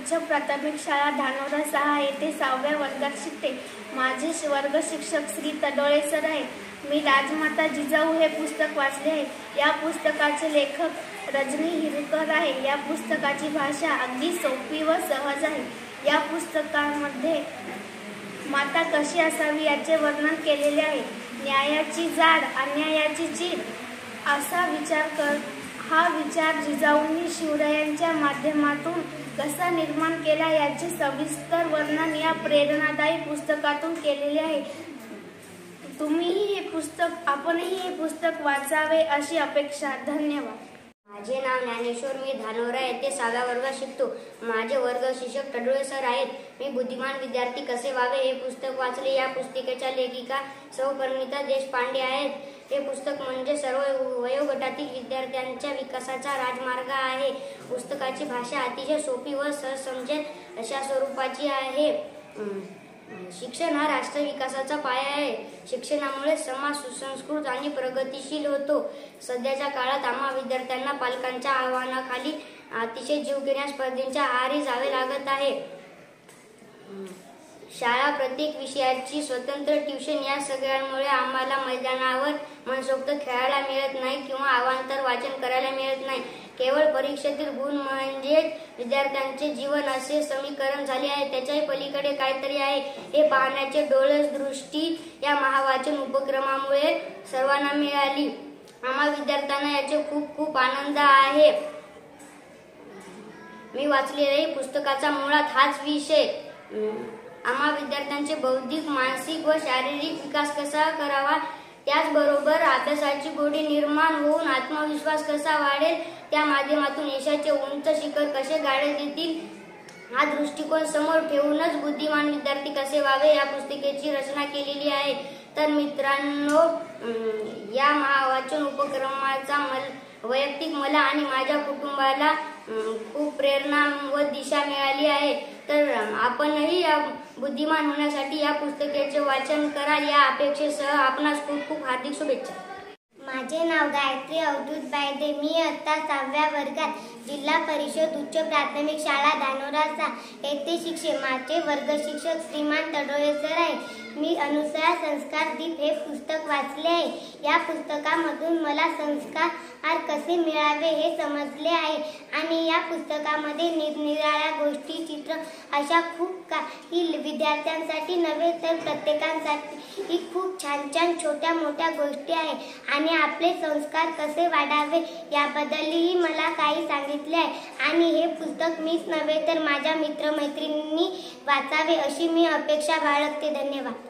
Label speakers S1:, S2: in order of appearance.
S1: उच्च प्राथमिक शाळा धानोरा 6 येथे 6व्या वर्गात शिकते। माझे वर्ग शिक्षक श्री तडोळे सर आहेत। मी राजमाता जिजाऊ हे पुस्तक वाचले आहे। या पुस्तकाचे लेखक रजनी हिरकर आहे। या पुस्तकाची भाषा अगदी सोपी व सहज आहे। या पुस्तकामध्ये माता कशी असावी याचे वर्णन केलेले आहे। न्यायाची जाड अन्यायाची चीड असा हा विचार जिजाऊंनी शिवरायांच्या माध्यमातून कसा निर्माण केला याचे सविस्तर वर्णन या प्रेरणादायी पुस्तकातून केलेले आहे। आपणही हे पुस्तक वाचावे अशी अपेक्षा। धन्यवाद।
S2: माझे नाव ज्ञानेश्वर, मी धानोरा येथे 6व्या वर्गात शिकतो। माझे वर्ग शिक्षक तडोळे सर आहेत। मी बुद्धिमान विद्यार्थी कसे व्हावे हे पुस्तक वाचले। या पुस्तिकेच्या लेखिका सौ परिणिता देशपांडे आहेत। हे पुस्तक म्हणजे सर्व वयोगटातील विद्यार्थ्यांच्या विकासाचा राजमार्ग आहे। पुस्तकाची भाषा अतिशय सोपी व सहज समजेल अशा स्वरूपाची आहे। शिक्षण हा राष्ट्र विकासाचा पाया आहे। शिक्षणामुळे समाज सुसंस्कृत आणि प्रगतिशील होतो। सध्याच्या काळात आम्हा विद्यार्थ्यांना पालकांच्या आव्हानाखाली अतिशय जीवघेण्या स्पर्धेच्या आहारी जावे लागत आहे। शाळा, प्रत्येक विषयाची स्वतंत्र ट्युशन या सगळ्यांमुळे आम्हाला मैदानावर मनसोक्त खेळायला मिळत नाही किंवा अवांतर वाचन करायला मिळत नाही। केवळ परीक्षेतील गुण म्हणजे विद्यार्थ्यांचे जीवन असे समीकरण झाले आहे। त्याच्याही पलीकडे काहीतरी आहे हे पाहण्याचे डोळस दृष्टी या महावाचन उपक्रमामुळे सर्वांना मिळाली। आम्हा विद्यार्थ्यांना याचे खूप खूप आनंद आहे। मी वाचलेल्या पुस्तकाचा मुळात हाच विषय आम्हा विद्यार्थ्यांचे बौद्धिक, मानसिक व शारीरिक विकास कसा करावा, त्याचबरोबर अभ्यासाची गोडी निर्माण होऊन आत्मविश्वास कसा वाढेल, त्या माध्यमातून यशाचे उंच शिखर कसे गाठता येतील हा दृष्टिकोन समोर ठेवूनच बुद्धिमान विद्यार्थी कसे व्हावे या पुस्तिकेची रचना केलेली आहे। तर मित्रांनो, या महावाचन उपक्रमाचा वैयक्तिक मला आणि माझ्या कुटुंबाला खूप प्रेरणा व दिशा मिळाली आहे। तर आपणही बुद्धिमान होण्यासाठी या पुस्तकाचे वाचन कराल या अपेक्षेसह आपणास खूप खूप हार्दिक शुभेच्छा।
S3: माझे नाव गायत्री अवधूत बायदे। मी इयत्ता 6व्या वर्गात जिल्हा परिषद उच्च प्राथमिक शाळा धानोरा 6 येथे शिक्षे। माझे वर्ग शिक्षक श्रीमान तडोळे सर आहेत। मी अनुसया संस्कार दीप हे पुस्तक वाचले आहे। या पुस्तकामधून मला संस्कार कसे मिळावे हे समजले आहे आणि या पुस्तकामध्ये निरनिराळ्या गोष्टी, चित्र अशा खूप काही विद्यार्थ्यांसाठी नव्हे तर प्रत्येकासाठी खूप छान छान छोट्या मोठ्या गोष्टी आहेत आणि आपले संस्कार कसे वाढावे याबद्दलही मला काही सांगितले आहे आणि हे पुस्तक मीच नव्हे तर माझ्या मित्रमैत्रिणींनी वाचावे अशी मी अपेक्षा बाळगते। धन्यवाद।